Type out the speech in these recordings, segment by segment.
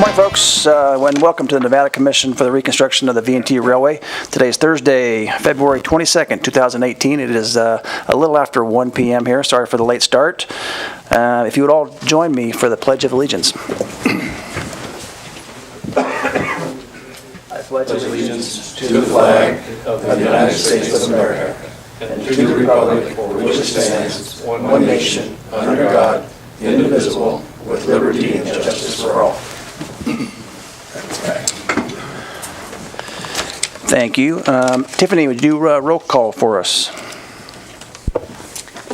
Morning, folks, and welcome to the Nevada Commission for the Reconstruction of the V&T Railway. Today is Thursday, February 22nd, 2018. It is a little after 1 p.m. here. Sorry for the late start. If you would all join me for the Pledge of Allegiance. I pledge allegiance to the flag of the United States of America and to the republic for which it stands, one nation, under God, indivisible, with liberty and justice for all. Thank you. Tiffany, would you do a roll call for us?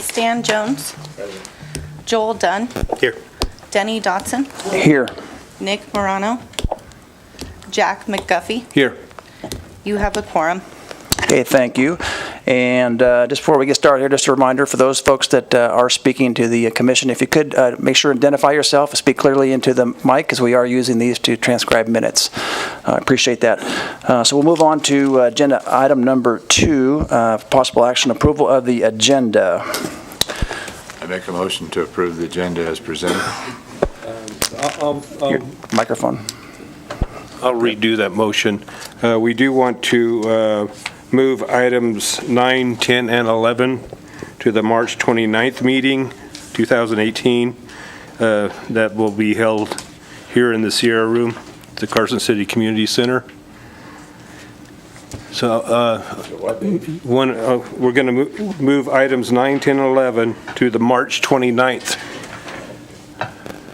Stan Jones. Joel Dunn. Here. Denny Dotson. Here. Nick Morano. Jack McGuffey. Here. You have a quorum. Okay, thank you. And just before we get started here, just a reminder for those folks that are speaking to the commission, if you could make sure and identify yourself and speak clearly into the mic, because we are using these to transcribe minutes. I appreciate that. So we'll move on to agenda item number 2, possible action approval of the agenda. I make a motion to approve the agenda as presented. Your microphone. I'll redo that motion. We do want to move items 9, 10, and 11 to the March 29th meeting, 2018. That will be held here in the Sierra Room, the Carson City Community Center. So we're going to move items 9, 10, and 11 to the March 29th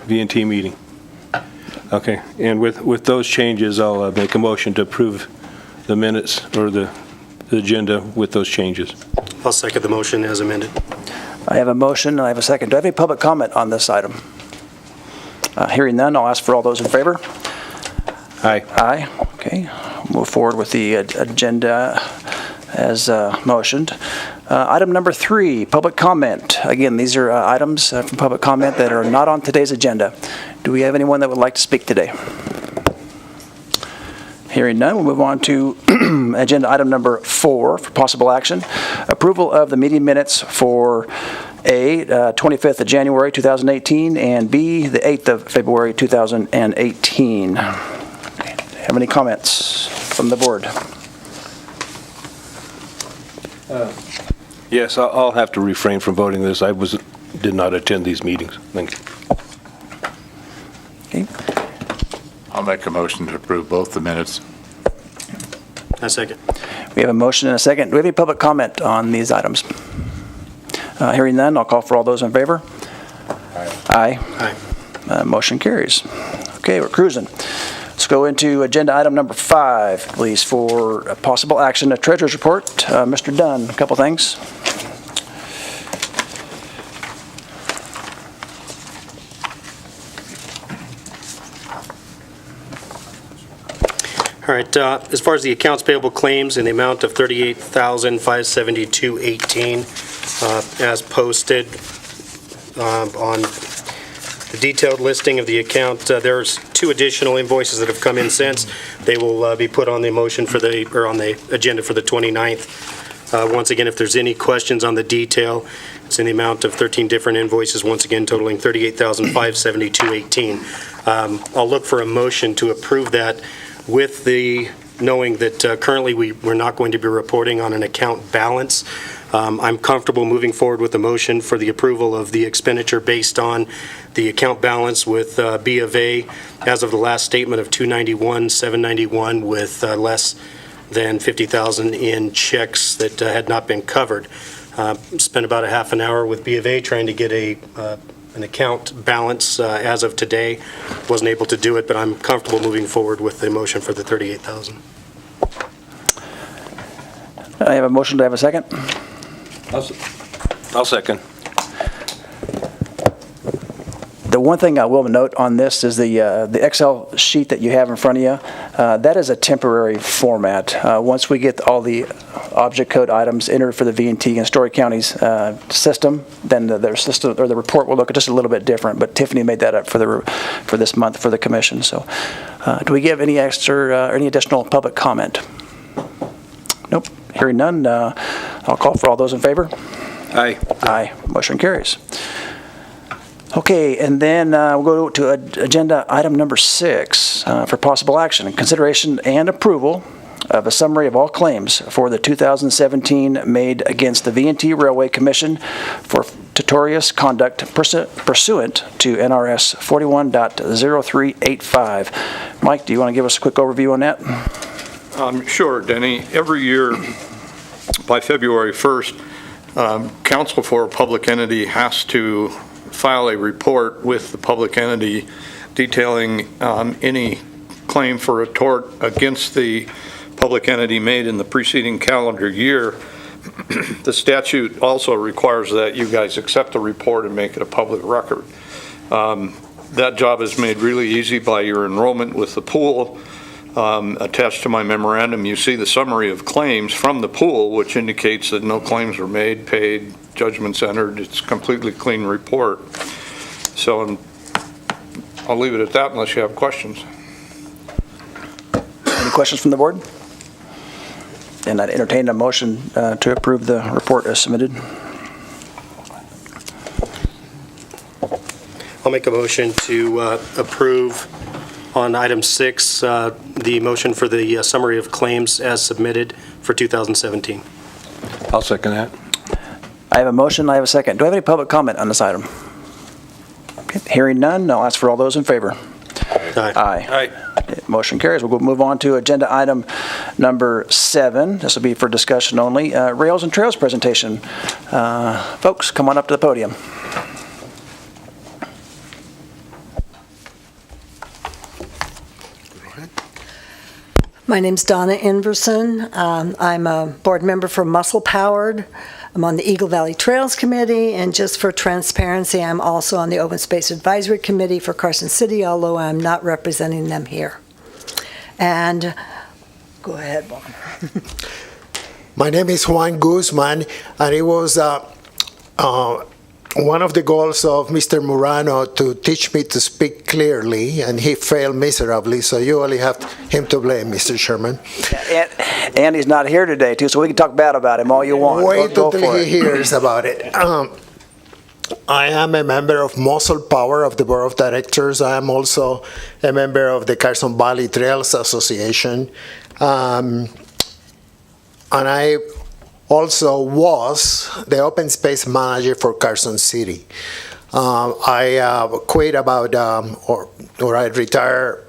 V&T meeting. Okay, and with those changes, I'll make a motion to approve the minutes or the agenda with those changes. I'll second the motion as amended. I have a motion and I have a second. Do I have any public comment on this item? Hearing none, I'll ask for all those in favor. Aye. Aye. Okay. Move forward with the agenda as motioned. Item number 3, public comment. Again, these are items from public comment that are not on today's agenda. Do we have anyone that would like to speak today? Hearing none, we'll move on to agenda item number 4 for possible action. Approval of the meeting minutes for A, 25th of January 2018, and B, the 8th of February 2018. Have any comments from the board? Yes, I'll have to refrain from voting this. I did not attend these meetings. Thank you. Okay. I'll make a motion to approve both the minutes. A second. We have a motion and a second. Do we have any public comment on these items? Hearing none, I'll call for all those in favor. Aye. Aye. Motion carries. Okay, we're cruising. Let's go into agenda item number 5, please, for possible action, a treasurer's report. Mr. Dunn, a couple things. All right, as far as the accounts payable claims in the amount of $38,572.18 as posted on the detailed listing of the account, there's 2 additional invoices that have come in since. They will be put on the motion for on the agenda for the 29th. Once again, if there's any questions on the detail, it's in the amount of 13 different invoices, once again totaling $38,572.18. I'll look for a motion to approve that, with the knowing that currently we're not going to be reporting on an account balance. I'm comfortable moving forward with the motion for the approval of the expenditure based on the account balance with B of A as of the last statement of $291,791, with less than $50,000 in checks that had not been covered. Spent about a half an hour with B of A trying to get an account balance as of today. Wasn't able to do it, but I'm comfortable moving forward with the motion for the $38,000. I have a motion. Do I have a second? I'll second. The one thing I will note on this is the Excel sheet that you have in front of you. That is a temporary format. Once we get all the object code items entered for the V&T and Story County's system, then their system or the report will look just a little bit different. But Tiffany made that up for this month for the commission. So, do we give any extra or any additional public comment? Nope. Hearing none, I'll call for all those in favor. Aye. Aye. Motion carries. Okay, and then we'll go to agenda item number 6 for possible action, consideration and approval of a summary of all claims for the 2017 made against the V&T Railway Commission for notorious conduct pursuant to NRS 41.0385. Mike, do you want to give us a quick overview on that? Sure, Denny. Every year, by February 1st, Counsel for a Public Entity has to file a report with the public entity detailing any claim for a tort against the public entity made in the preceding calendar year. The statute also requires that you guys accept the report and make it a public record. That job is made really easy by your enrollment with the pool. Attached to my memorandum, you see the summary of claims from the pool, which indicates that no claims were made, paid, judgments entered. It's a completely clean report. So I'll leave it at that unless you have questions. Any questions from the board? And I'd entertain a motion to approve the report as submitted. I'll make a motion to approve on item 6, the motion for the summary of claims as submitted for 2017. I'll second that. I have a motion, I have a second. Do I have any public comment on this item? Okay, hearing none, I'll ask for all those in favor. Aye. Motion carries. We'll move on to agenda item number 7. This will be for discussion only. Rails and Trails presentation. Folks, come on up to the podium. My name's Donna Inverson. I'm a board member for Muscle Powered. I'm on the Eagle Valley Trails Committee, and just for transparency, I'm also on the Open Space Advisory Committee for Carson City, although I'm not representing them here. And go ahead, Juan. My name is Juan Guzman, and it was one of the goals of Mr. Murano to teach me to speak clearly, and he failed miserably, so you only have him to blame, Mr. Sherman. And he's not here today, too, so we can talk bad about him all you want. Wait Go until for he it. hears about it. I am a member of Muscle Power of the Board of Directors. I am also a member of the Carson Valley Trails Association. And I also was the open space manager for Carson City. I quit about, or I retired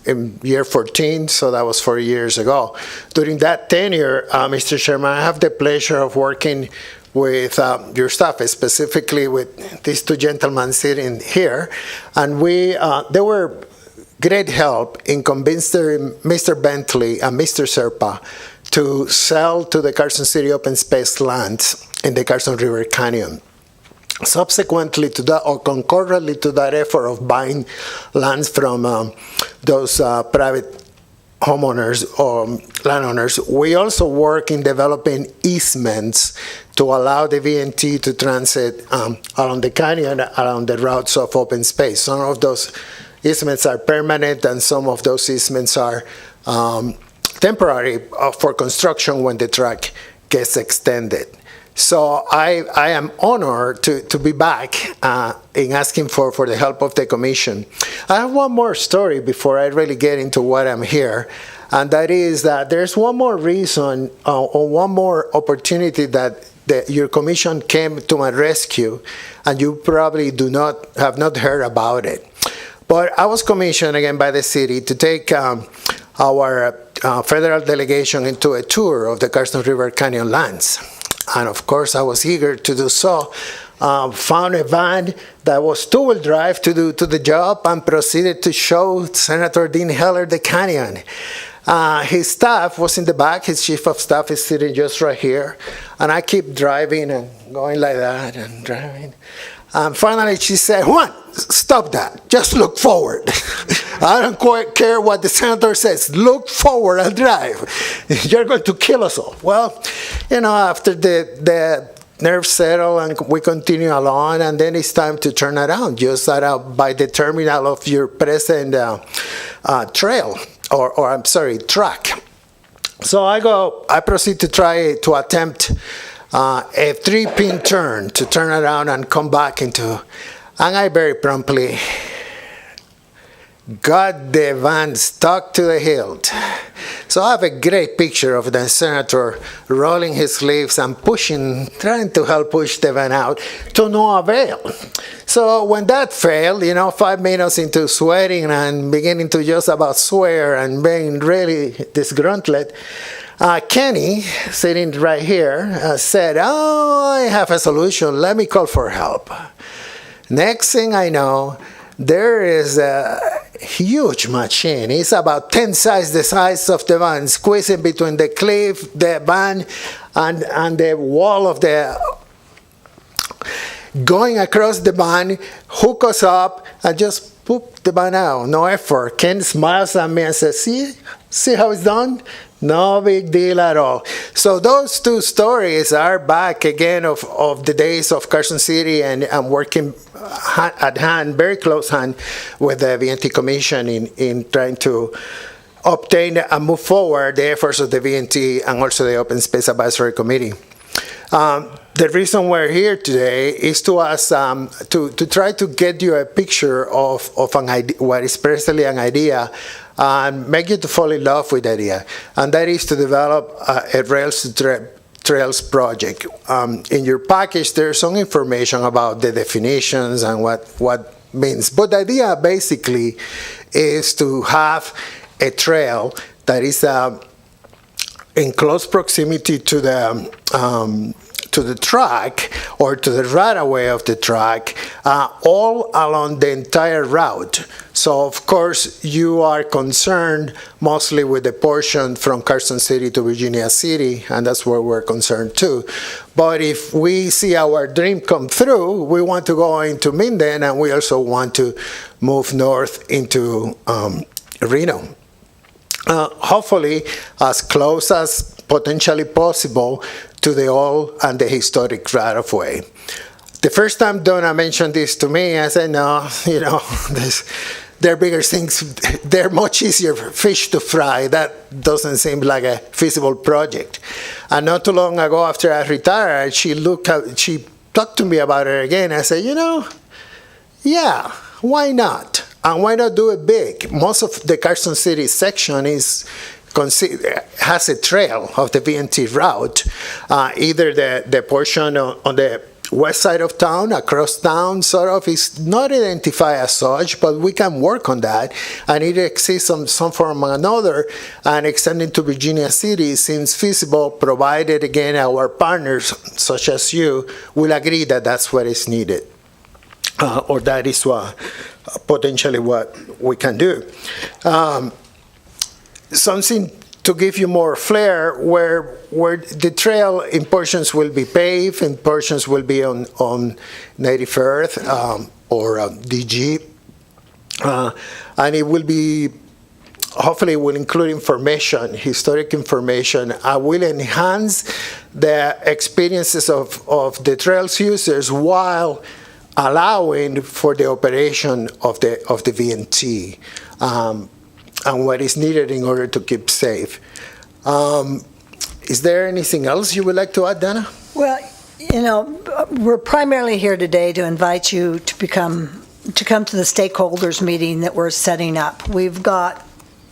in year 14, so that was 4 years ago. During that tenure, Mr. Chairman, I have the pleasure of working with your staff, specifically with these two gentlemen sitting here, and they were great help in convincing Mr. Bentley and Mr. Serpa to sell to the Carson City open space lands in the Carson River Canyon. Subsequently to that, or concurrently to that effort of buying lands from those private homeowners or landowners, we also work in developing easements to allow the V&T to transit along the canyon, along the routes of open space. Some of those easements are permanent, and some of those easements are temporary for construction when the track gets extended. So I am honored to be back in asking for the help of the commission. I have one more story before I really get into what I'm here, and that is that there's one more reason or one more opportunity that your commission came to my rescue, and you probably have not heard about it. But I was commissioned again by the city to take our federal delegation into a tour of the Carson River Canyon lands. And of course, I was eager to do so. Found a van that was two-wheel drive to the job, and proceeded to show Senator Dean Heller the canyon. His staff was in the back. His chief of staff is sitting just right here. And I keep driving and going like that and driving. And finally, she said, "Juan, stop that. Just look forward. I don't quite care what the senator says. Look forward and drive. You're going to kill us all." Well, after the nerves settle and we continue along, and then it's time to turn around, just by the terminal of your present trail, or I'm sorry, track. So I proceed to try to attempt a 3-pin turn to turn around and come back into And I very promptly got the van stuck to the hilt. So I have a great picture of the senator rolling his sleeves and trying to help push the van out to no avail. So when that failed, 5 minutes into sweating and beginning to just about swear and being really disgruntled, Kenny, sitting right here, said, "Oh, I have a solution. Let me call for help." Next thing I know, there is a huge machine. It's about 10 times the size of the van, squeezing between the cliff, the van, and the wall of the... Going across the van, hook us up, and just poop the van out. No effort. Ken smiles at me and says, see how it's done? No big deal at all. So those two stories are back again of the days of Carson City and working at hand, very close hand, with the VNT Commission in trying to obtain and move forward the efforts of the VNT and also the Open Space Advisory Committee. The reason we're here today is to ask, to try to get you a picture of an idea, what is presently an idea, and make you to fall in love with the idea. And that is to develop a Rails to Trails project. In your package, there's some information about the definitions and what means. But the idea basically is to have a trail that is in close proximity to the track or to the right of way of the track, all along the entire route. So of course you are concerned mostly with the portion from Carson City to Virginia City, and that's where we're concerned too. But if we see our dream come through, we want to go into Minden, and we also want to move north into Reno. Hopefully as close as potentially possible to the old and the historic right-of-way. The first time Donna mentioned this to me, I said, no, there are bigger things, they're much easier fish to fry. That doesn't seem like a feasible project. And not too long ago after I retired, she talked to me about it again. I said, yeah, why not? And why not do it big? Most of the Carson City section has a trail of the VNT route, either the portion on the west side of town, across town, sort of, is not identified as such, but we can work on that, and it exists in some form or another, and extending to Virginia City seems feasible, provided, again, our partners, such as you, will agree that that's what is needed, or that is potentially what we can do. Something to give you more flair, where the trail in portions will be paved, and portions will be on native earth or DG, and it will be, hopefully will include information, historic information. I will enhance the experiences of the trails users while allowing for the operation of the VNT. And what is needed in order to keep safe. Is there anything else you would like to add, Dana? Well, we're primarily here today to invite you to come to the stakeholders meeting that we're setting up. We've got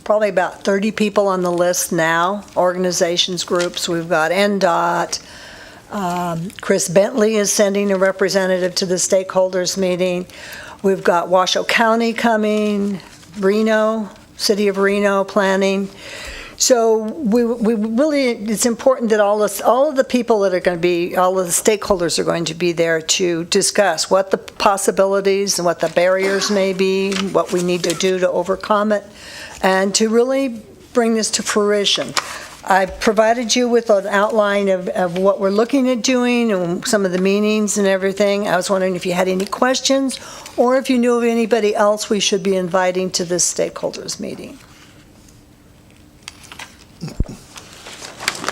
probably about 30 people on the list now, organizations, groups. We've got NDOT. Chris Bentley is sending a representative to the stakeholders meeting. We've got Washoe County coming, Reno, City of Reno planning. So we really, it's important that all of the people that are going to be, all of the stakeholders are going to be there to discuss what the possibilities and what the barriers may be, what we need to do to overcome it, and to really bring this to fruition. I provided you with an outline of what we're looking at doing and some of the meanings and everything. I was wondering if you had any questions or if you knew of anybody else we should be inviting to this stakeholders meeting.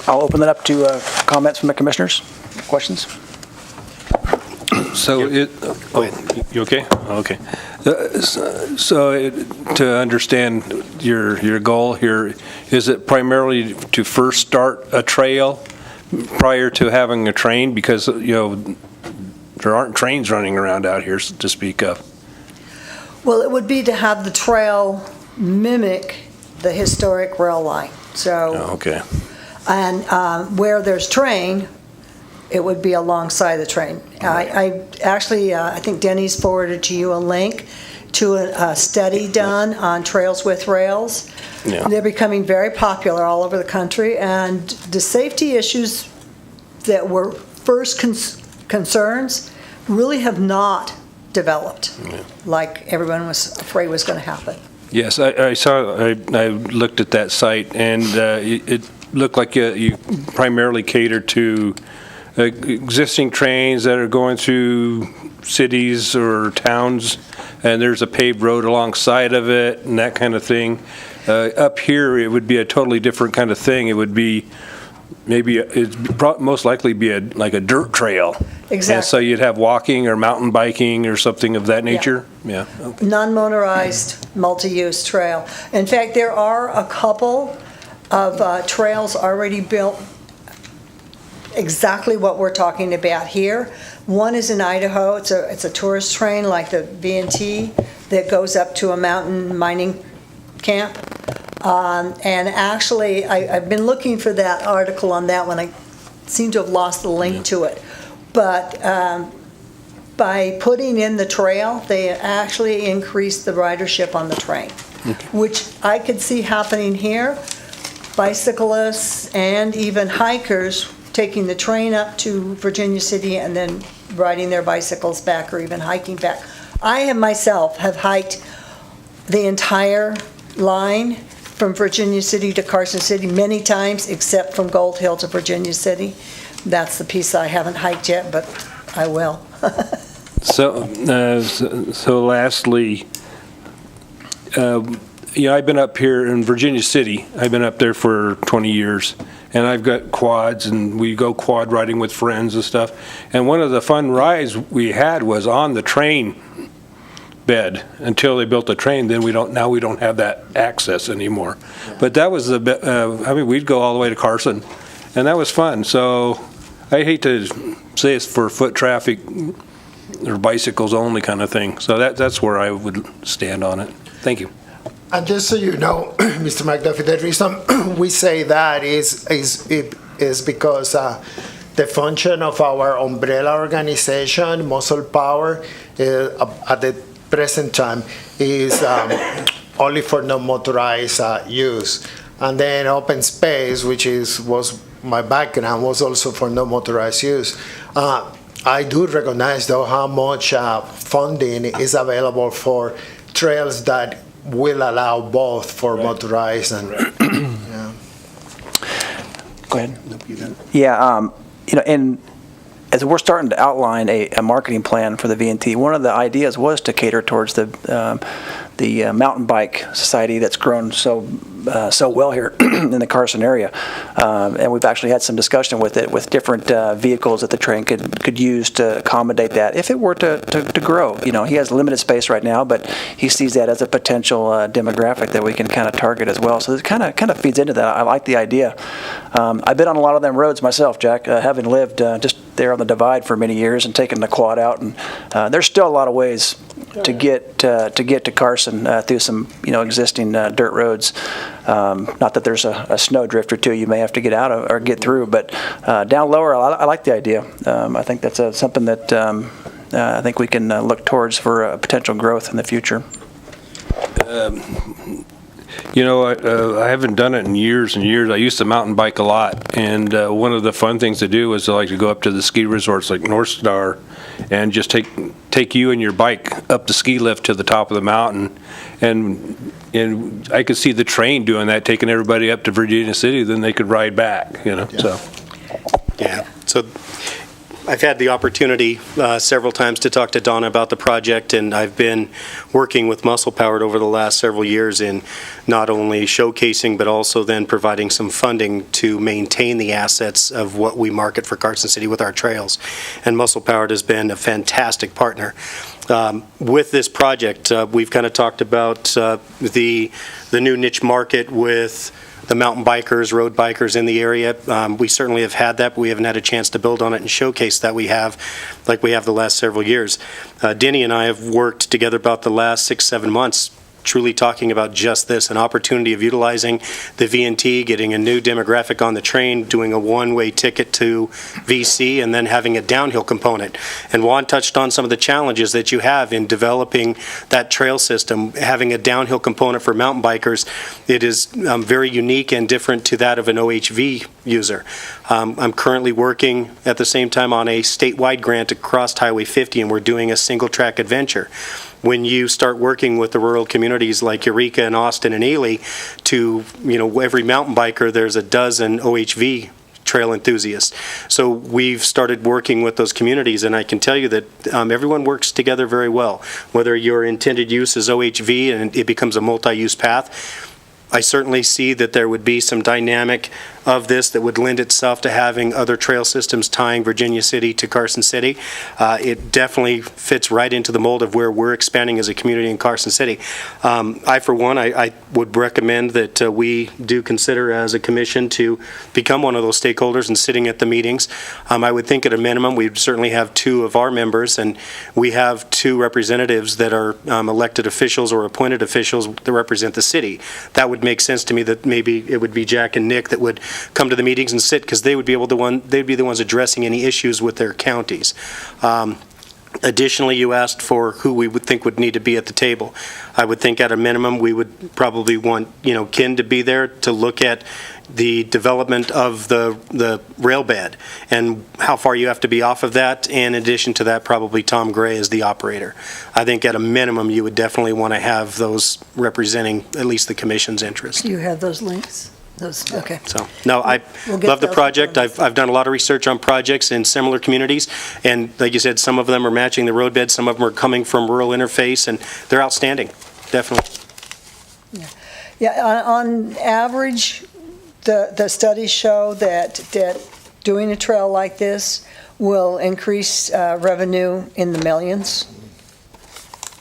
I'll open it up to comments from the commissioners. Questions? So you okay? Okay. So to understand your goal here, is it primarily to first start a trail prior to having a train? Because, there aren't trains running around out here to speak of. Well, it would be to have the trail mimic the historic rail line. So, Oh, okay. and where there's train, it would be alongside the train. I actually, I think Denny's forwarded to you a link to a study done on trails with rails. Yeah. They're becoming very popular all over the country, and the safety issues that were first concerns really have not developed like everyone was afraid was going to happen. Yes, I looked at that site, and it looked like you primarily cater to existing trains that are going through cities or towns, and there's a paved road alongside of it and that kind of thing. Up here, it would be a totally different kind of thing. It would be most likely be like a dirt trail. Exactly. And so you'd have walking or mountain biking or something of that nature? Yeah. Okay. Non-motorized, multi-use trail. In fact, there are a couple of trails already built exactly what we're talking about here. One is in Idaho. It's a tourist train like the V&T that goes up to a mountain mining camp. And actually, I've been looking for that article on that one. I seem to have lost the link to it. But by putting in the trail, they actually increased the ridership on the train, which I could see happening here. Bicyclists and even hikers taking the train up to Virginia City and then riding their bicycles back or even hiking back. I myself have hiked the entire line from Virginia City to Carson City many times, except from Gold Hill to Virginia City. That's the piece I haven't hiked yet, but I will. So lastly, I've been up here in Virginia City. I've been up there for 20 years, and I've got quads, and we go quad riding with friends and stuff. And one of the fun rides we had was on the train bed until they built the train. Then we don't have that access anymore. But that was we'd go all the way to Carson, and that was fun. So I hate to say it's for foot traffic or bicycles only kind of thing. So that's where I would stand on it. Thank you. And just so you know, Mr. McDuffie, the reason we say that is because the function of our umbrella organization, Muscle Power, at the present time is only for non-motorized use. And then Open Space, which was my background, was also for non-motorized use. I do recognize, though, how much funding is available for trails that will allow both for motorized and. Yeah. Go ahead. Yeah, and as we're starting to outline a marketing plan for the V&T, one of the ideas was to cater towards the mountain bike society that's grown so well here in the Carson area, and we've actually had some discussion with it with different vehicles that the train could use to accommodate that if it were to grow. He has limited space right now, but he sees that as a potential demographic that we can kind of target as well. So it kind of feeds into that. I like the idea. I've been on a lot of them roads myself, Jack, having lived just there on the divide for many years and taking the quad out, and there's still a lot of ways to get to Carson through some existing dirt roads. Not that there's a snowdrift or two you may have to get out of or get through, but down lower, I like the idea. I think that's something that I think we can look towards for potential growth in the future. I haven't done it in years and years. I used to mountain bike a lot, and one of the fun things to do was to go up to the ski resorts like North Star and just take you and your bike up the ski lift to the top of the mountain. And I could see the train doing that, taking everybody up to Virginia City, then they could ride back, so. Yeah, so I've had the opportunity several times to talk to Donna about the project, and I've been working with Muscle Powered over the last several years in not only showcasing, but also then providing some funding to maintain the assets of what we market for Carson City with our trails. And Muscle Powered has been a fantastic partner. With this project, we've kind of talked about the new niche market with the mountain bikers, road bikers in the area. We certainly have had that, but we haven't had a chance to build on it and showcase that we have, like we have the last several years. Denny and I have worked together about the last 6-7 months, truly talking about just this, an opportunity of utilizing the VNT, getting a new demographic on the train, doing a one-way ticket to VC, and then having a downhill component. And Juan touched on some of the challenges that you have in developing that trail system. Having a downhill component for mountain bikers, it is very unique and different to that of an OHV user. I'm currently working at the same time on a statewide grant across Highway 50, and we're doing a single-track adventure. When you start working with the rural communities like Eureka and Austin and Ely, to, every mountain biker, there's a dozen OHV trail enthusiasts. So we've started working with those communities, and I can tell you that everyone works together very well. Whether your intended use is OHV and it becomes a multi-use path, I certainly see that there would be some dynamic of this that would lend itself to having other trail systems tying Virginia City to Carson City. It definitely fits right into the mold of where we're expanding as a community in Carson City. For one, I would recommend that we do consider as a commission to become one of those stakeholders and sitting at the meetings. I would think at a minimum we'd certainly have 2 of our members, and we have 2 representatives that are elected officials or appointed officials that represent the city. That would make sense to me, that maybe it would be Jack and Nick that would come to the meetings and sit, because they'd be the ones addressing any issues with their counties. Additionally, you asked for who we would think would need to be at the table. I would think at a minimum we would probably want Ken to be there to look at the development of the rail bed and how far you have to be off of that. And in addition to that, probably Tom Gray as the operator. I think at a minimum you would definitely want to have those representing at least the commission's interest. Do you have those links? Okay. So, no, I We'll get love the those project. information. I've done a lot of research on projects in similar communities, and like you said, some of them are matching the roadbed, some of them are coming from rural interface, and they're outstanding, definitely. Yeah, on average, the studies show that doing a trail like this will increase revenue in the millions,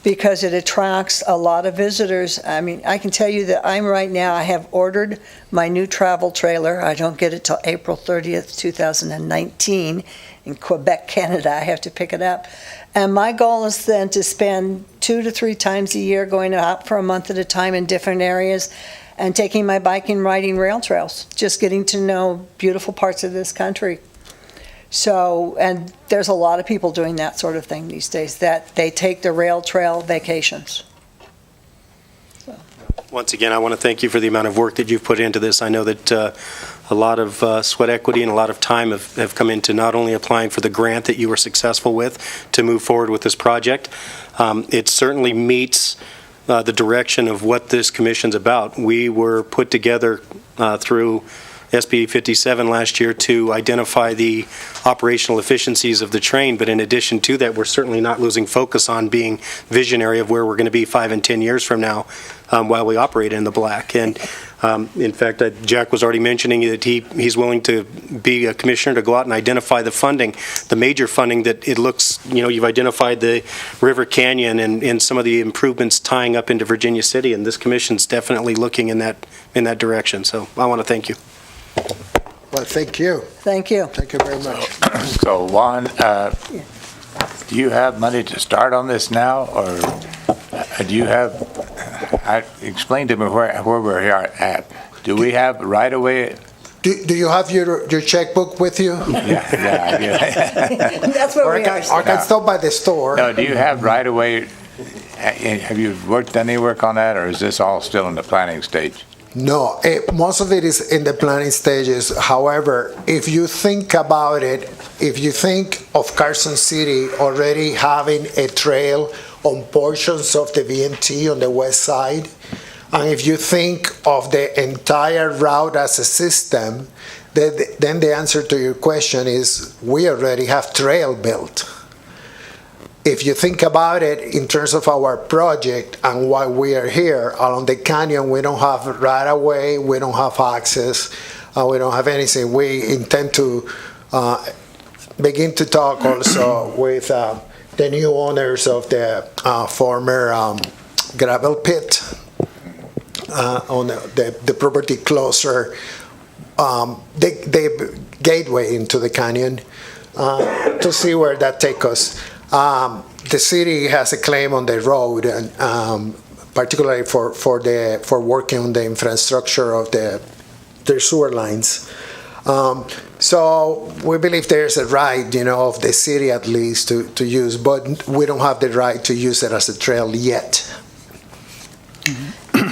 because it attracts a lot of visitors. I mean, I can tell you that I have ordered my new travel trailer. I don't get it till April 30th, 2019 in Quebec, Canada. I have to pick it up. And my goal is then to spend 2 to 3 times a year going out for a month at a time in different areas and taking my bike and riding rail trails, just getting to know beautiful parts of this country. So, and there's a lot of people doing that sort of thing these days, that they take the rail trail vacations. Once again, I want to thank you for the amount of work that you've put into this. I know that a lot of sweat equity and a lot of time have come into not only applying for the grant that you were successful with to move forward with this project. It certainly meets the direction of what this commission's about. We were put together through SB 57 last year to identify the operational efficiencies of the train, but in addition to that, we're certainly not losing focus on being visionary of where we're going to be 5 and 10 years from now while we operate in the black. And in fact, Jack was already mentioning that he's willing to be a commissioner to go out and identify the funding, the major funding that it looks, you've identified the River Canyon and some of the improvements tying up into Virginia City, and this commission's definitely looking in that direction. So I want to thank you. Well, thank you. Thank you. Thank you very much. So Juan, do you have money to start on this now, or do you have, explain to me where we're here at. Do we have right away? Do you have your checkbook with you? Yeah, I do. That's what we are. I can stop by the store. No, do you have right away, have you done any work on that, or is this all still in the planning stage? No, most of it is in the planning stages. However, if you think about it, if you think of Carson City already having a trail on portions of the VMT on the west side, and if you think of the entire route as a system, then the answer to your question is we already have trail built. If you think about it in terms of our project and why we are here, along the canyon, we don't have right of way, we don't have access, we don't have anything. We intend to begin to talk also with the new owners of the former gravel pit on the property closer, the gateway into the canyon, to see where that takes us. The city has a claim on the road, and particularly for working on the infrastructure of their sewer lines. So we believe there's a right, of the city at least to use, but we don't have the right to use it as a trail yet.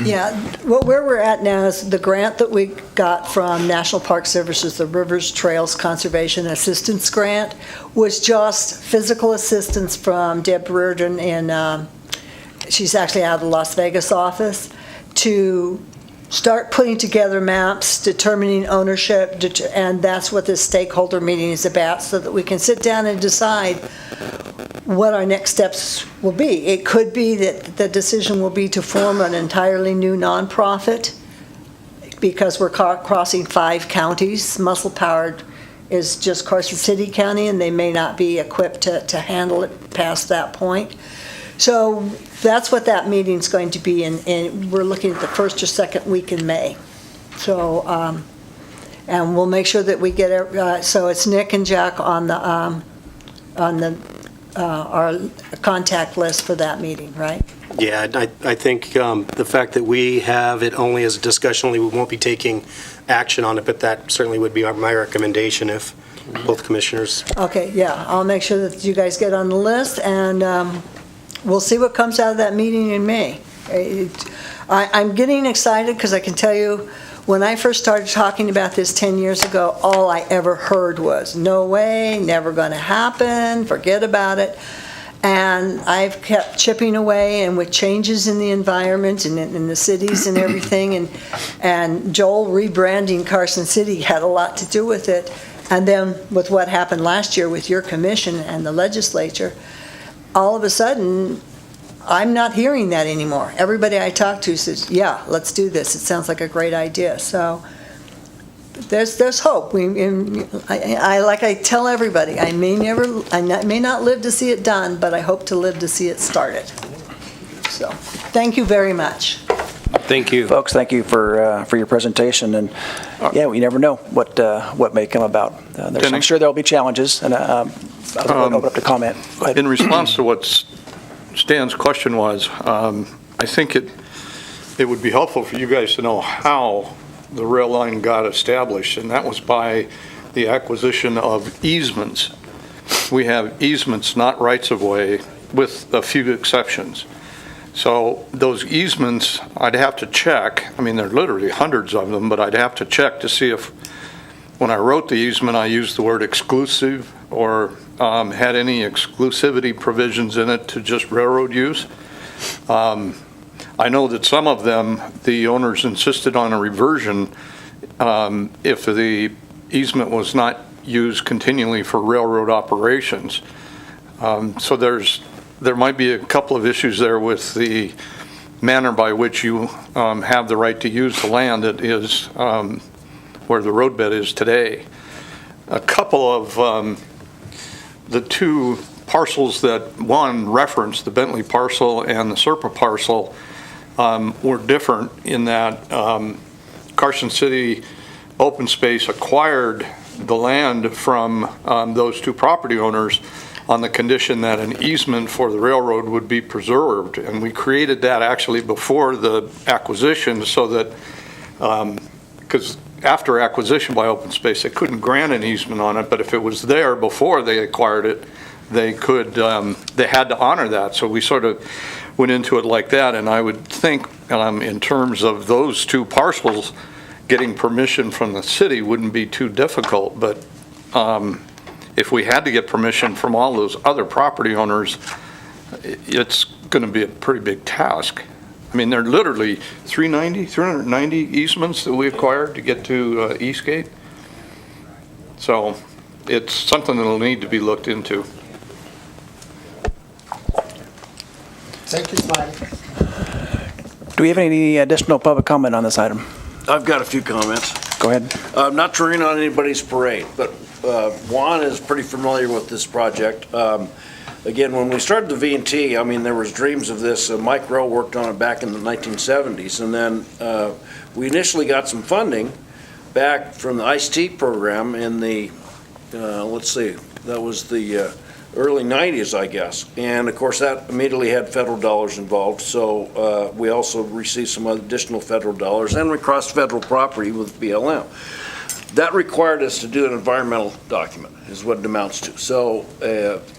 Yeah, where we're at now is the grant that we got from National Park Services, the Rivers Trails Conservation Assistance Grant, was just physical assistance from Deb Reardon, and she's actually out of the Las Vegas office, to start putting together maps, determining ownership, and that's what this stakeholder meeting is about, so that we can sit down and decide what our next steps will be. It could be that the decision will be to form an entirely new nonprofit, because we're crossing 5 counties. Muscle Powered is just Carson City County, and they may not be equipped to handle it past that point. So that's what that meeting's going to be, and we're looking at the first or second week in May. So, and we'll make sure that we get so it's Nick and Jack on our contact list for that meeting, right? Yeah, I think the fact that we have it only as a discussion, only we won't be taking action on it, but that certainly would be my recommendation if both commissioners. Okay, yeah, I'll make sure that you guys get on the list, and we'll see what comes out of that meeting in May. I'm getting excited because I can tell you, when I first started talking about this 10 years ago, all I ever heard was, no way, never going to happen, forget about it. And I've kept chipping away, and with changes in the environment and in the cities and everything, and Joel rebranding Carson City had a lot to do with it. And then with what happened last year with your commission and the legislature, all of a sudden, I'm not hearing that anymore. Everybody I talk to says, yeah, let's do this. It sounds like a great idea. So there's hope. I tell everybody, I may not live to see it done, but I hope to live to see it started. So thank you very much. Thank you. Folks, thank you for your presentation, and yeah, we never know what may come about. I'm sure there'll be challenges, and I'll open up to comment. Go ahead. In response to what Stan's question was, I think it would be helpful for you guys to know how the rail line got established, and that was by the acquisition of easements. We have easements, not rights-of-way, with a few exceptions. So those easements, I'd have to check. I mean, there are literally hundreds of them, but I'd have to check to see if, when I wrote the easement, I used the word exclusive or had any exclusivity provisions in it to just railroad use. I know that some of them, the owners insisted on a reversion if the easement was not used continually for railroad operations. So there might be a couple of issues there with the manner by which you have the right to use the land that is where the roadbed is today. A couple of the two parcels that one referenced, the Bentley parcel and the Serpa parcel, were different in that Carson City Open Space acquired the land from those two property owners on the condition that an easement for the railroad would be preserved. And we created that actually before the acquisition so that, because after acquisition by Open Space, they couldn't grant an easement on it, but if it was there before they acquired it, they had to honor that. So we sort of went into it like that, and I would think in terms of those two parcels, getting permission from the city wouldn't be too difficult, but if we had to get permission from all those other property owners, it's going to be a pretty big task. I mean, there are literally 390 easements that we acquired to get to Eastgate. So it's something that will need to be looked into. Thank you, Mike. Do we have any additional public comment on this item? I've got a few comments. Go ahead. Not to rain on anybody's parade, but Juan is pretty familiar with this project. again, when we started the V&T, I mean, there was dreams of this. Mike Rowe worked on it back in the 1970s, and then we initially got some funding back from the ICE-T program in the, let's see, that was the early 90s, I guess. And of course, that immediately had federal dollars involved, so we also received some additional federal dollars, and we crossed federal property with BLM. That required us to do an environmental document, is what it amounts to. So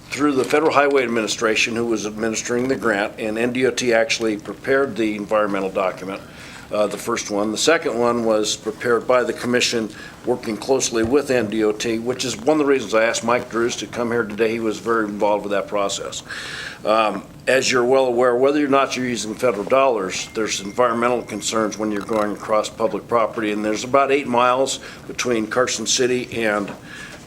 through the Federal Highway Administration, who was administering the grant, and NDOT actually prepared the environmental document, the first one. The second one was prepared by the commission, working closely with NDOT, which is one of the reasons I asked Mike Drews to come here today. He was very involved with that process. As you're well aware, whether or not you're using federal dollars, there's environmental concerns when you're going across public property, and there's about 8 miles between Carson City and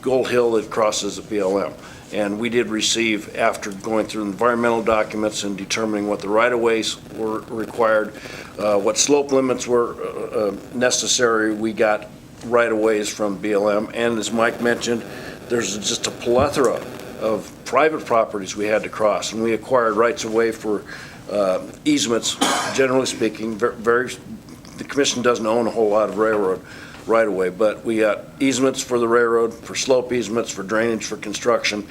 Gold Hill that crosses the BLM. And we did receive, after going through environmental documents and determining what the right-of-ways were required, what slope limits were necessary, we got right-of-ways from BLM. And as Mike mentioned, there's just a plethora of private properties we had to cross, and we acquired rights-of-way for easements, generally speaking. The commission doesn't own a whole lot of railroad right-of-way, but we got easements for the railroad, for slope easements, for drainage, for construction.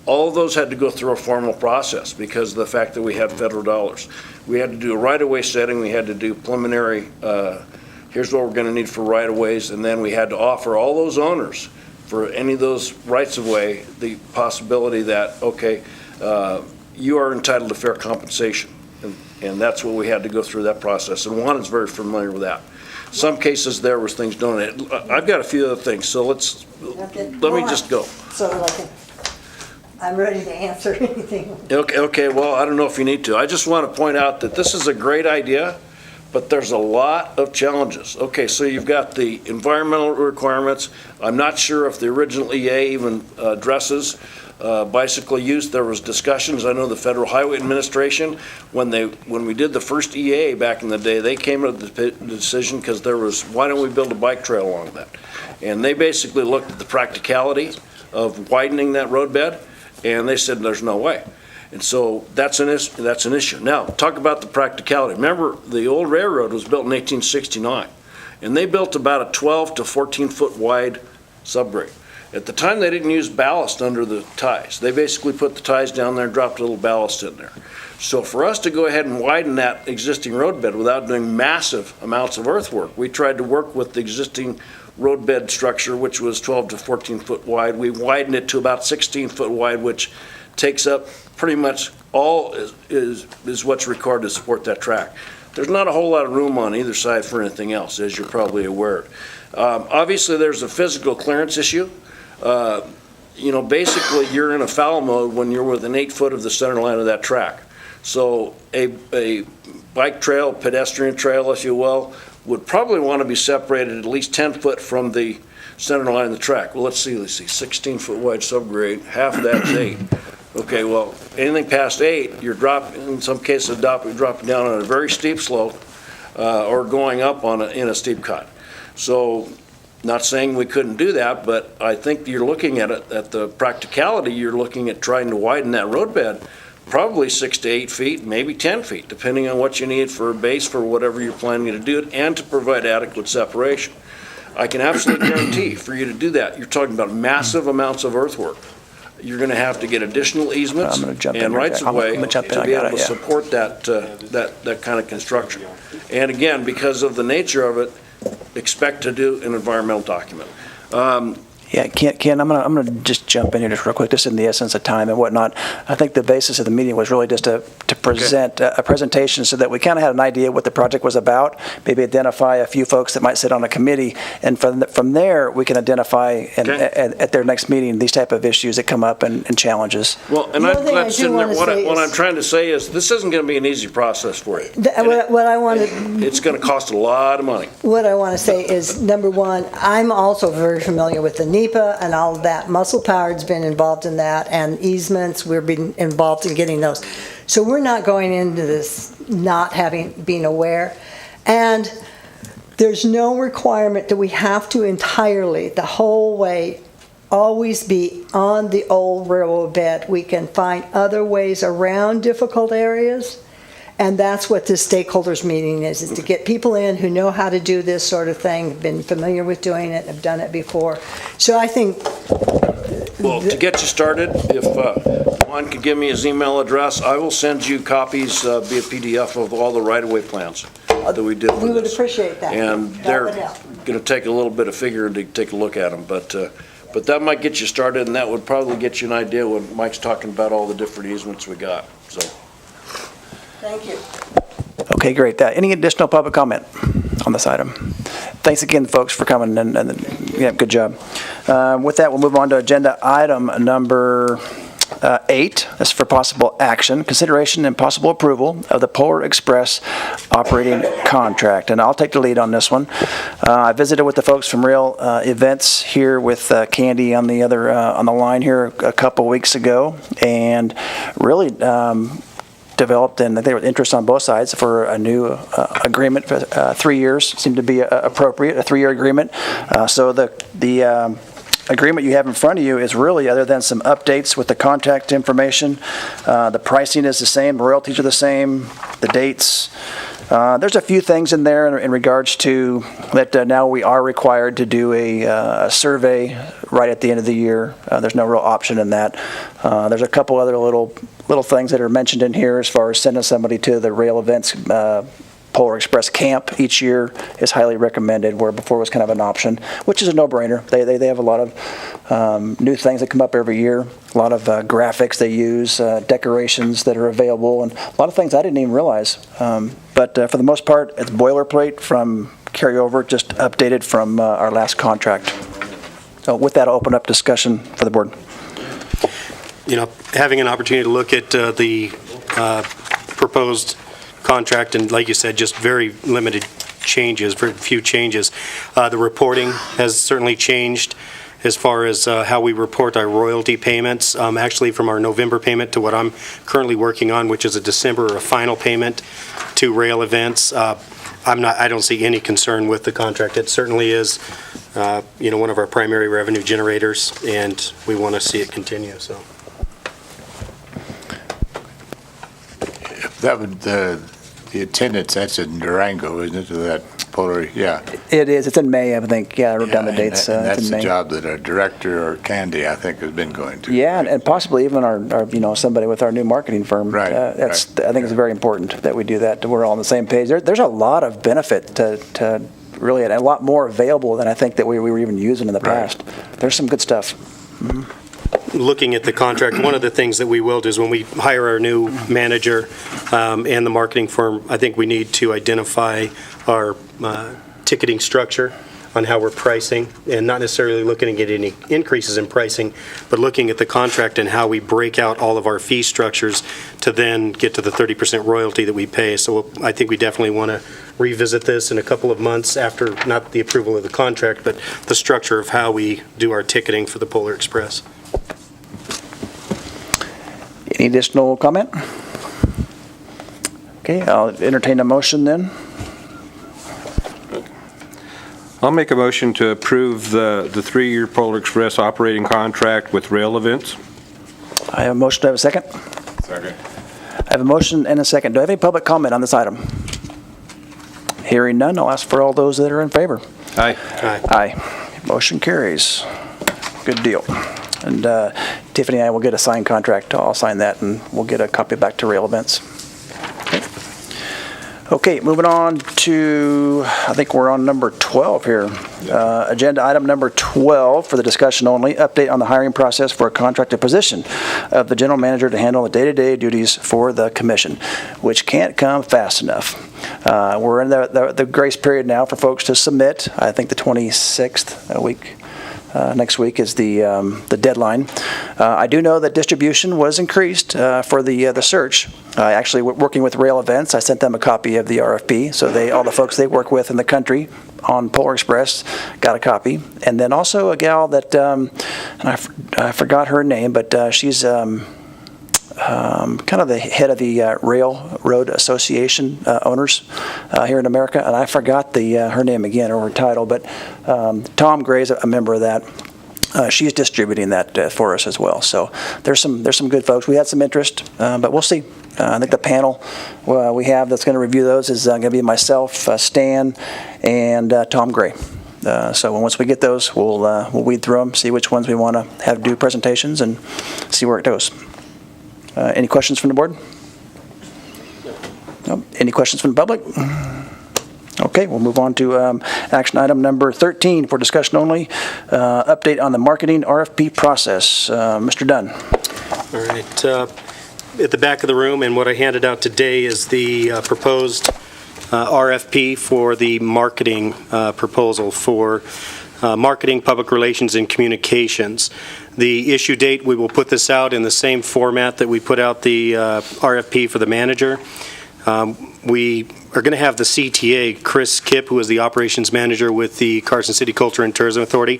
All of those had to go through a formal process because of the fact that we had federal dollars. We had to do a right-of-way setting, we had to do preliminary, here's what we're going to need for right-of-ways, and then we had to offer all those owners for any of those rights-of-way the possibility that, okay, you are entitled to fair compensation. And that's what we had to go through that process. And Juan is very familiar with that. Some cases there was things donated. I've got a few other things, so let me just go. So I'm ready to answer anything. Okay, well, I don't know if you need to. I just want to point out that this is a great idea, but there's a lot of challenges. Okay, so you've got the environmental requirements. I'm not sure if the original EA even addresses bicycle use. There was discussions. I know the Federal Highway Administration, when we did the first EA back in the day, they came to the decision because there was, why don't we build a bike trail along that? And they basically looked at the practicality of widening that roadbed, and they said there's no way. And so that's an issue. Now, talk about the practicality. Remember, the old railroad was built in 1869, and they built about a 12 to 14 foot wide subgrade. At the time, they didn't use ballast under the ties. They basically put the ties down there and dropped a little ballast in there. So for us to go ahead and widen that existing roadbed without doing massive amounts of earthwork, we tried to work with the existing roadbed structure, which was 12 to 14 foot wide. We widened it to about 16 foot wide, which takes up pretty much all is what's required to support that track. There's not a whole lot of room on either side for anything else, as you're probably aware. Obviously, there's a physical clearance issue. Basically you're in a foul mode when you're within 8 foot of the center line of that track. So a bike trail, pedestrian trail, if you will, would probably want to be separated at least 10 foot from the center line of the track. Well, let's see, 16 foot wide subgrade, half of that's 8. Okay, well, anything past 8, you're dropping, in some cases, you're dropping down on a very steep slope or going up in a steep cut. So, not saying we couldn't do that, but I think you're looking at it, at the practicality, you're looking at trying to widen that roadbed probably 6 to 8 feet, maybe 10 feet, depending on what you need for a base for whatever you're planning to do, and to provide adequate separation. I can absolutely guarantee for you to do that, you're talking about massive amounts of earthwork. You're going to have to get additional easements and rights of way to be able to support that kind of construction. And again, because of the nature of it, expect to do an environmental document. Yeah, Ken, I'm gonna just jump in here just real quick, just in the essence of time and whatnot. I think the basis of the meeting was really just to present a presentation so that we kind of had an idea what the project was about, maybe identify a few folks that might sit on a committee, and from there, we can identify at their next meeting these type of issues that come up and challenges. Well, and what I'm trying to say is this isn't going to be an easy process for you. It's going to cost a lot of money. What I want to say is, number one, I'm also very familiar with the NEPA and all of that. Muscle Powered's been involved in that, and easements, we're being involved in getting those. So we're not going into this not being aware. And there's no requirement that we have to entirely, the whole way, always be on the old railroad bed. We can find other ways around difficult areas. And that's what this stakeholders meeting is to get people in who know how to do this sort of thing, have been familiar with doing it, have done it before. So I think... Well, to get you started, if Juan could give me his email address, I will send you copies via PDF of all the right-of-way plans that we did for We would this. appreciate that. And That they're would help. going to take a little bit of figuring to take a look at them, but that might get you started, and that would probably get you an idea when Mike's talking about all the different easements we got, so. Thank you. Okay, great. Any additional public comment on this item? Thanks again, folks, for coming, and yeah, good job. With that, we'll move on to agenda item number 8. That's for possible action, consideration and possible approval of the Polar Express operating contract. And I'll take the lead on this one. I visited with the folks from Rail Events here with Candy on the other on the line here a couple weeks ago, and really developed, and there was interest on both sides for a new agreement for 3 years. Seemed to be appropriate, a 3-year agreement. So the agreement you have in front of you is really, other than some updates with the contact information, the pricing is the same, royalties are the same, the dates. There's a few things in there in regards to that now we are required to do a survey right at the end of the year. There's no real option in that. There's a couple other little things that are mentioned in here as far as sending somebody to the Rail Events Polar Express camp each year is highly recommended, where before it was kind of an option, which is a no-brainer. They have a lot of new things that come up every year, a lot of graphics they use, decorations that are available, and a lot of things I didn't even realize. But for the most part, it's boilerplate from carryover, just updated from our last contract. So with that, I'll open up discussion for the board. You know, having an opportunity to look at the proposed contract, and like you said, just very limited changes, very few changes. The reporting has certainly changed as far as how we report our royalty payments, actually from our November payment to what I'm currently working on, which is a December or a final payment to Rail Events. I don't see any concern with the contract. It certainly is, one of our primary revenue generators, and we want to see it continue, so. That would, the attendance, that's in Durango, isn't it, to that Polar, yeah. It is. It's in May, I think. Yeah, I wrote down the dates. And it's that's in the May. job that our director, or Candy, I think, has been going to. Yeah, and possibly even our somebody with our new marketing firm. Right, I think it's very important that we do that. We're all on the same page. There's a lot of benefit to really, and a lot more available than I think that we were even using in the past. There's some good stuff. Mm-hmm. Looking at the contract, one of the things that we will do is when we hire our new manager and the marketing firm, I think we need to identify our ticketing structure on how we're pricing, and not necessarily looking to get any increases in pricing, but looking at the contract and how we break out all of our fee structures to then get to the 30% royalty that we pay. So I think we definitely want to revisit this in a couple of months after, not the approval of the contract, but the structure of how we do our ticketing for the Polar Express. Any additional comment? Okay, I'll entertain a motion then. I'll make a motion to approve the 3-year Polar Express operating contract with Rail Events. I have a motion. Do I have a second? Second. I have a motion and a second. Do I have any public comment on this item? Hearing none, I'll ask for all those that are in favor. Aye. Aye. Motion carries. Good deal. And Tiffany and I will get a signed contract. I'll sign that, and we'll get a copy back to Rail Events. Okay, moving on to, I think we're on number 12 here. Agenda item number 12 for the discussion only, update on the hiring process for a contracted position of the general manager to handle the day-to-day duties for the commission, which can't come fast enough. We're in the grace period now for folks to submit. I think the 26th week. Next week is the deadline. I do know that distribution was increased for the search. Actually, working with Rail Events, I sent them a copy of the RFP, so all the folks they work with in the country on Polar Express got a copy. And then also a gal that, and I forgot her name, but she's kind of the head of the Railroad Association owners here in America, and I forgot her name again, or her title, but Tom Gray's a member of that. she's distributing that for us as well. So there's some good folks. We had some interest, but we'll see. I think the panel we have that's going to review those is going to be myself, Stan, and Tom Gray. So once we get those, we'll weed through them, see which ones we want to have do presentations, and see where it goes. Any questions from the board? No. Any questions from the public? Okay, we'll move on to action item number 13 for discussion only. Update on the marketing RFP process. Mr. Dunn. All right. At the back of the room, and what I handed out today is the proposed RFP for the marketing proposal for marketing, public relations, and communications. The issue date, we will put this out in the same format that we put out the RFP for the manager. We are going to have the CTA, Chris Kipp, who is the operations manager with the Carson City Culture and Tourism Authority,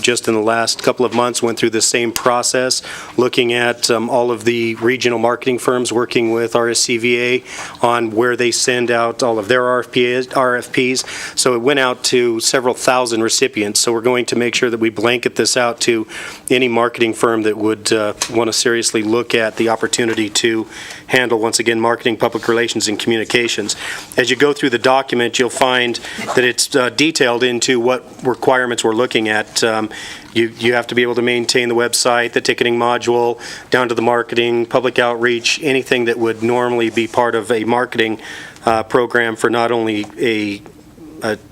just in the last couple of months went through the same process, looking at all of the regional marketing firms, working with RSCVA on where they send out all of their RFPs. So it went out to several thousand recipients. So we're going to make sure that we blanket this out to any marketing firm that would want to seriously look at the opportunity to handle, once again, marketing, public relations, and communications. As you go through the document, you'll find that it's detailed into what requirements we're looking at. You have to be able to maintain the website, the ticketing module, down to the marketing, public outreach, anything that would normally be part of a marketing program for not only a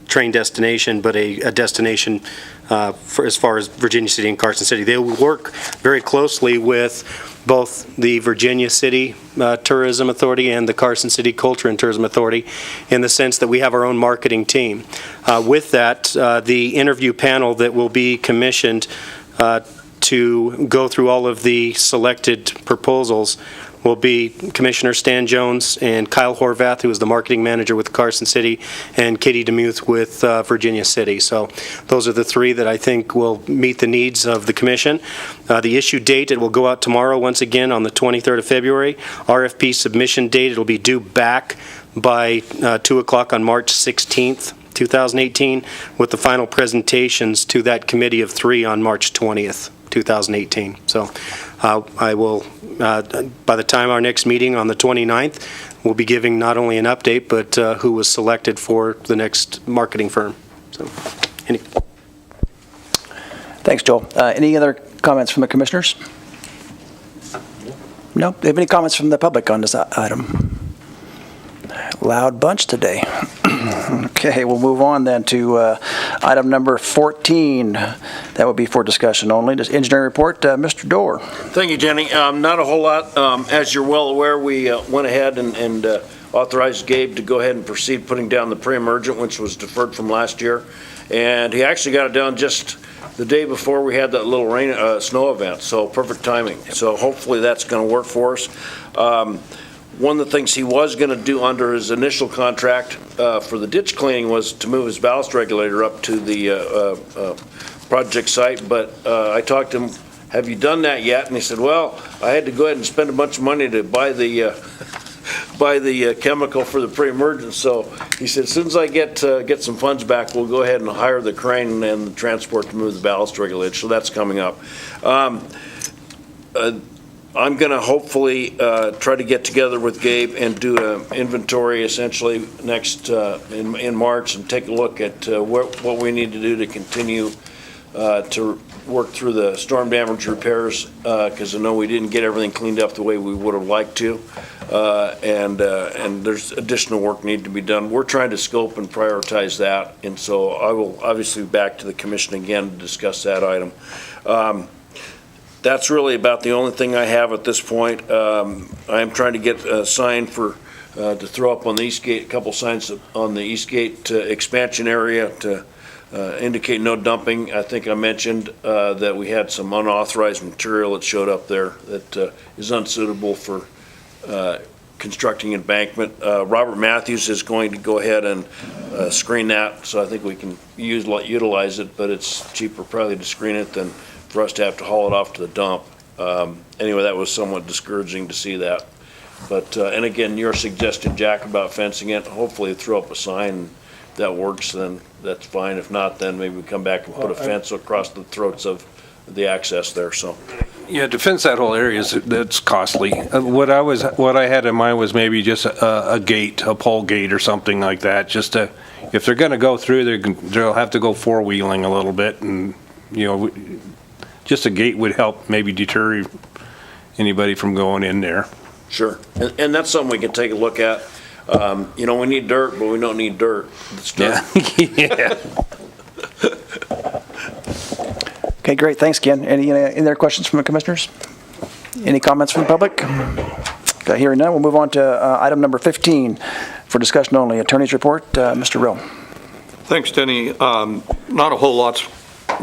train destination, but a destination for as far as Virginia City and Carson City. They will work very closely with both the Virginia City Tourism Authority and the Carson City Culture and Tourism Authority in the sense that we have our own marketing team. With that, the interview panel that will be commissioned to go through all of the selected proposals will be Commissioner Stan Jones and Kyle Horvath, who is the marketing manager with Carson City, and Katie DeMuth with Virginia City. So those are the three that I think will meet the needs of the commission. The issue date, it will go out tomorrow once again on the 23rd of February. RFP submission date, it will be due back by 2 o'clock on March 16th, 2018, with the final presentations to that committee of 3 on March 20th, 2018. So I will, by the time our next meeting on the 29th, we'll be giving not only an update, but who was selected for the next marketing firm. So, Thanks, Joel. Any other comments from the commissioners? No? Do you have any comments from the public on this item? Loud bunch today. Okay, we'll move on then to item number 14. That would be for discussion only. This engineering report, Mr. Dorr. Thank you, Jenny. Not a whole lot. As you're well aware, we went ahead and authorized Gabe to go ahead and proceed putting down the pre-emergent, which was deferred from last year. And he actually got it done just the day before we had that little rain, snow event, so perfect timing. So hopefully that's going to work for us. One of the things he was going to do under his initial contract for the ditch cleaning was to move his ballast regulator up to the project site, but I talked to him, have you done that yet? And he said, well, I had to go ahead and spend a bunch of money to buy the chemical for the pre-emergence. So he said, as soon as I get some funds back, we'll go ahead and hire the crane and the transport to move the ballast regulator. So that's coming up. I'm going to hopefully try to get together with Gabe and do an inventory essentially next in March and take a look at what we need to do to continue to work through the storm damage repairs, because I know we didn't get everything cleaned up the way we would have liked to, and there's additional work need to be done. We're trying to scope and prioritize that, and so I will obviously be back to the commission again to discuss that item. That's really about the only thing I have at this point. I am trying to get a sign to throw up on the East Gate, a couple signs on the East Gate expansion area to indicate no dumping. I think I mentioned that we had some unauthorized material that showed up there that is unsuitable for constructing embankment. Robert Matthews is going to go ahead and screen that, so I think we can utilize it, but it's cheaper probably to screen it than for us to have to haul it off to the dump. Anyway, that was somewhat discouraging to see that. But, and again, your suggestion, Jack, about fencing it, hopefully throw up a sign. that works, then that's fine. If not, then maybe we come back and put a fence across the throats of the access there, so. Yeah, to fence that whole area that's costly. What I had in mind was maybe just a gate, a pole gate or something like that, just to, if they're gonna go through, they'll have to go four-wheeling a little bit, and, you know, just a gate would help maybe deter anybody from going in there. Sure, and that's something we can take a look at. You know, we need dirt, but we don't need dirt. It's dirt. Yeah. Okay, great, thanks, Ken. Any other questions from the commissioners? Any comments from the public? Okay, hearing none, we'll move on to item number 15 for discussion only. Attorney's report, Mr. Rill. Thanks, Denny. Not a whole lot's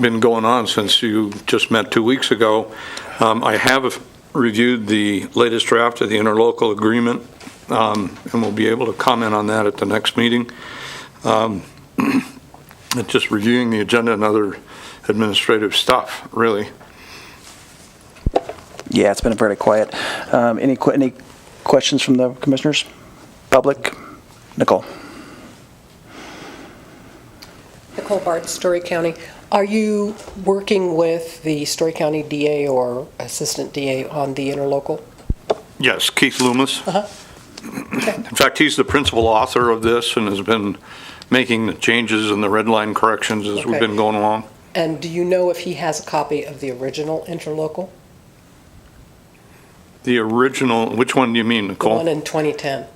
been going on since you just met 2 weeks ago. I have reviewed the latest draft of the interlocal agreement, and we'll be able to comment on that at the next meeting. Just reviewing the agenda and other administrative stuff, really. Yeah, it's been very quiet. Any questions from the commissioners? Public? Nicole? Nicole Bart, Story County. Are you working with the Story County DA or Assistant DA on the interlocal? Yes, Keith Loomis. In fact, he's the principal author of this and has been making the changes and the red line corrections as we've been going along. And do you know if he has a copy of the original interlocal? The original, which one do you mean, The Nicole? one in 2010.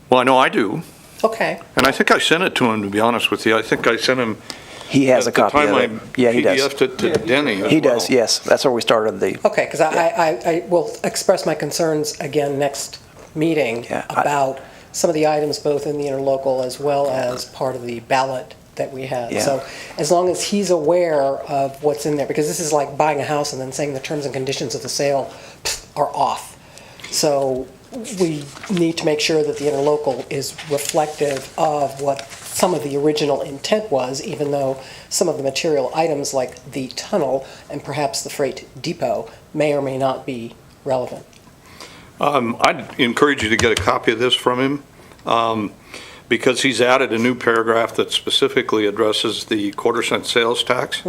Well, I know I do. Okay. And I think I sent it to him, to be honest with you. I think I sent him. He has a copy of it. Yeah, he does. PDF'd it to Denny as He well. does, yes. That's where we started the, Okay, because I will express my concerns again next meeting Yeah, about some of the items both in the interlocal as well as part of the ballot that we have. Yeah. So as long as he's aware of what's in there, because this is like buying a house and then saying the terms and conditions of the sale are off. So we need to make sure that the interlocal is reflective of what some of the original intent was, even though some of the material items like the tunnel and perhaps the freight depot may or may not be relevant. I'd encourage you to get a copy of this from him, because he's added a new paragraph that specifically addresses the quarter-cent sales tax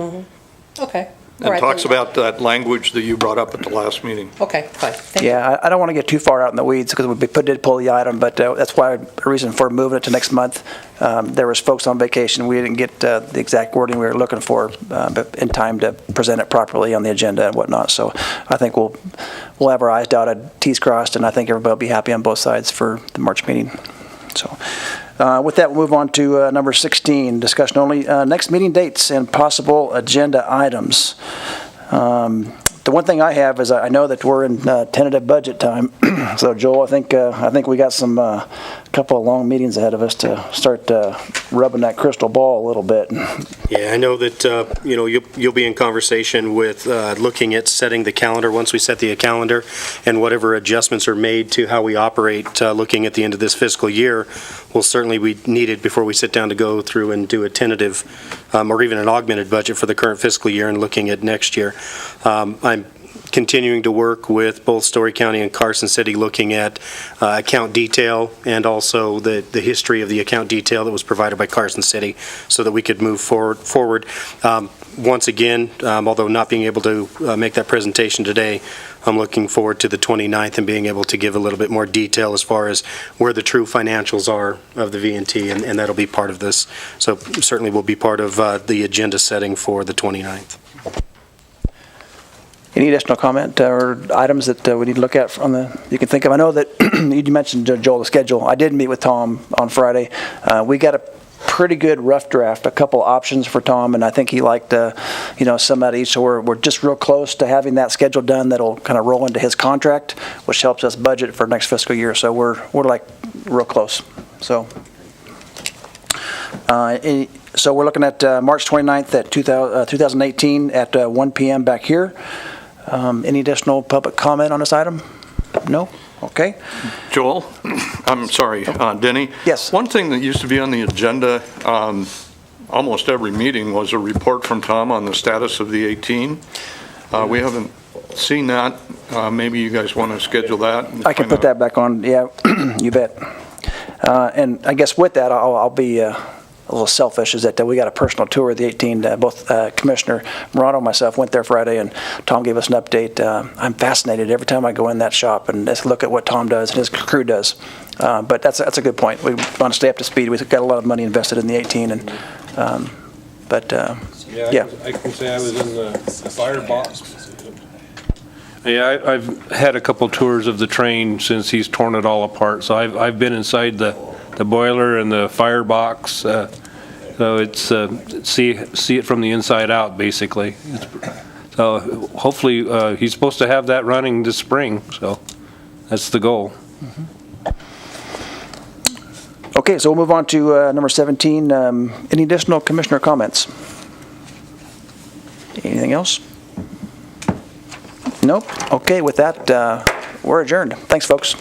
Okay. All and right, talks then- about that language that you brought up at the last meeting. Okay, fine. Thank you. yeah, I don't want to get too far out in the weeds because we did pull the item, but that's why the reason for moving it to next month. There was folks on vacation. We didn't get the exact wording we were looking for but in time to present it properly on the agenda and whatnot. So I think we'll have our I's dotted, T's crossed, and I think everybody will be happy on both sides for the March meeting. So with that, we'll move on to number 16, discussion only. Next meeting dates and possible agenda items. The one thing I have is I know that we're in tentative budget time. So Joel, I think we got some couple of long meetings ahead of us to start rubbing that crystal ball a little bit. Yeah, I know that, you'll be in conversation with looking at setting the calendar, once we set the calendar, and whatever adjustments are made to how we operate, looking at the end of this fiscal year, will certainly be needed before we sit down to go through and do a tentative, or even an augmented budget for the current fiscal year and looking at next year. I'm continuing to work with both Story County and Carson City, looking at account detail and also the history of the account detail that was provided by Carson City, so that we could move forward. Once again, although not being able to make that presentation today, I'm looking forward to the 29th and being able to give a little bit more detail as far as where the true financials are of the V&T, and that'll be part of this. So certainly will be part of the agenda setting for the 29th. Any additional comment or items that we need to look at you can think of? I know that you mentioned, Joel, the schedule. I did meet with Tom on Friday. We got a pretty good rough draft, a couple options for Tom, and I think he liked, some at each. So we're just real close to having that schedule done. That'll kind of roll into his contract, which helps us budget for next fiscal year. So we're like real close. So. So we're looking at March 29th at 2018 at 1 p.m. back here. Any additional public comment on this item? No? Okay. Joel, I'm sorry, Denny. Yes. One thing that used to be on the agenda almost every meeting was a report from Tom on the status of the 18. We haven't seen that. Maybe you guys want to schedule that? I can put that back on. Yeah, you bet. And I guess with that, I'll be a little selfish, is that we got a personal tour of the 18. Both Commissioner Morano and myself went there Friday, and Tom gave us an update. I'm fascinated every time I go in that shop and just look at what Tom does and his crew does. But that's a good point. We want to stay up to speed. We've got a lot of money invested in the 18, and yeah. I can say I was in the firebox. Yeah, I've had a couple tours of the train since he's torn it all apart. So I've been inside the boiler and the firebox. So it's see it from the inside out, basically. So hopefully he's supposed to have that running this spring. So that's the goal. Okay, so we'll move on to number 17. Any additional commissioner comments? Anything else? Nope. Okay, with that, we're adjourned. Thanks, folks.